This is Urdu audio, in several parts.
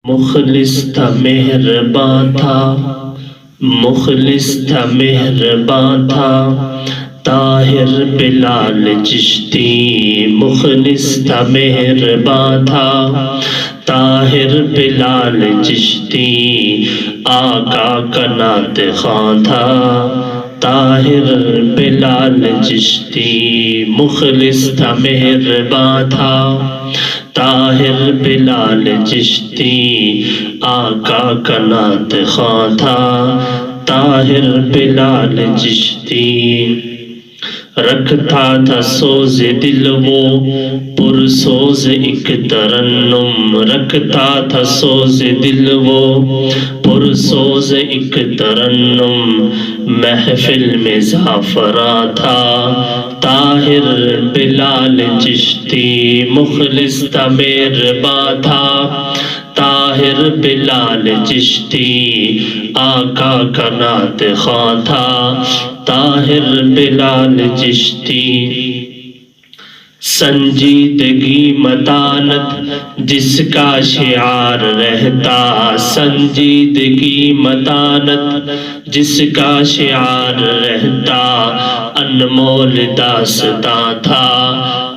مخلص تھا مہرباں تھا، مخلص تھا مہرباں تھا طاہر بلال چشتی، مخلص تھا مہرباں تھا طاہر بلال چشتی، آقا کا نعت خواں تھا طاہر بلال چشتی، مخلص تھا مہرباں تھا طاہر بلال چشتی، آقا کا نعت خواں تھا طاہر بلال چشتی، رکھتا تھا سوز دل وہ پر سوز ایک ترنم، رکھتا تھا سوز دل وہ پر سوز ایک ترنم، محفل میں زعفراں تھا طاہر بلال چشتی، مخلص تھا مہرباں تھا طاہر بلال چشتی، آقا کا نعت خواں تھا طاہر بلال چشتی، سنجیدگی متانت جس کا شعار رہتا، سنجیدگی متانت جس کا شعار رہتا، انمول داستاں تھا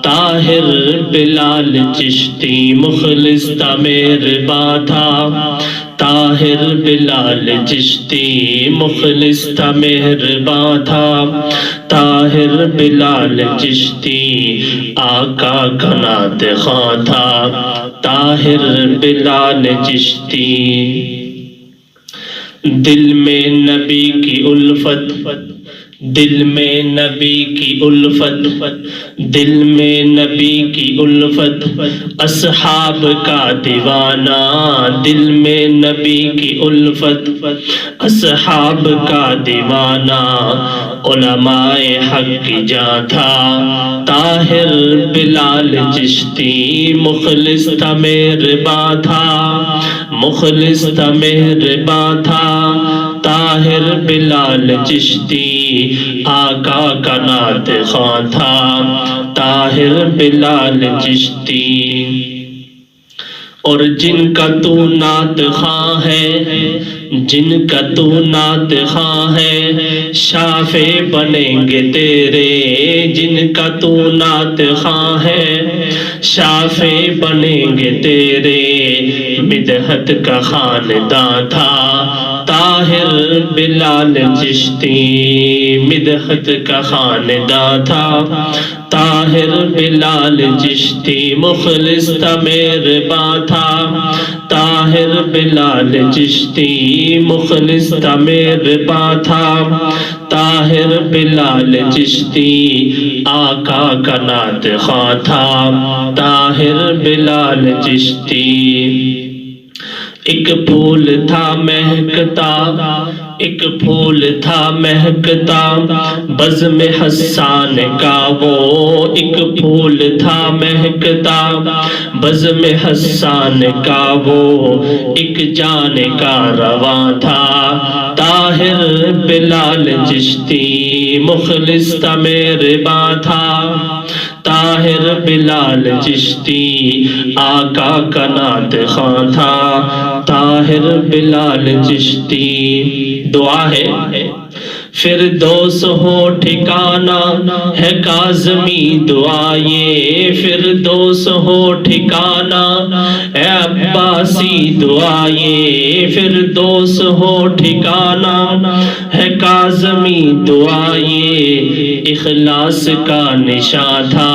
طاہر بلال چشتی، مخلص تھا مہرباں تھا طاہر بلال چشتی، مخلص تھا مہرباں تھا طاہر بلال چشتی، آقا کا نعت خواں تھا طاہر بلال چشتی، دل میں نبی کی الفت، دل میں نبی کی الفت، دل میں نبی کی الفت، اصحاب کا دیوانہ، دل میں نبی کی الفت، اصحاب کا دیوانہ، علماء حق کی جاں تھا طاہر بلال چشتی، مخلص تھا مہرباں تھا، مخلص تھا مہرباں تھا طاہر بلال چشتی، آقا کا نعت خواں تھا طاہر بلال چشتی، اور جن کا تو نعت خواں ہے، جن کا تو نعت خواں ہے، شافع بنیں گے تیرے، جن کا تو نعت خواں ہے، شافع بنیں گے تیرے، مدحت کا خانداں تھا طاہر بلال چشتی، مدحت کا خانداں تھا طاہر بلال چشتی، مخلص تھا مہرباں تھا طاہر بلال چشتی، مخلص تھا مہرباں تھا طاہر بلال چشتی، آقا کا نعت خواں تھا طاہر بلال چشتی، ایک پھول تھا مہکتا، ایک پھول تھا مہکتا بزم حسان کا وہ، ایک پھول تھا مہکتا بزم حسان کا وہ، ایک جان کا رواں تھا طاہر بلال چشتی، مخلص تھا مہرباں تھا طاہر بلال چشتی، آقا کا نعت خواں تھا طاہر بلال چشتی، دعا ہے فردوس ہو ٹھکانہ ہے کاظمی دعا یہ، فردوس ہو ٹھکانہ ہے عباسی دعا یہ، فردوس ہو ٹھکانہ ہے کاظمی دعا یہ، اخلاص کا نشاں تھا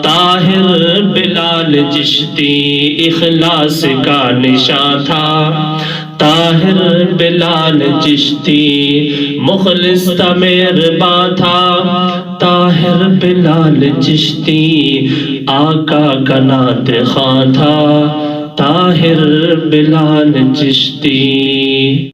طاہر بلال چشتی، اخلاص کا نشاں تھا طاہر بلال چشتی، مخلص تھا مہرباں تھا طاہر بلال چشتی، آقا کا نعت خواں تھا طاہر بلال چشتی۔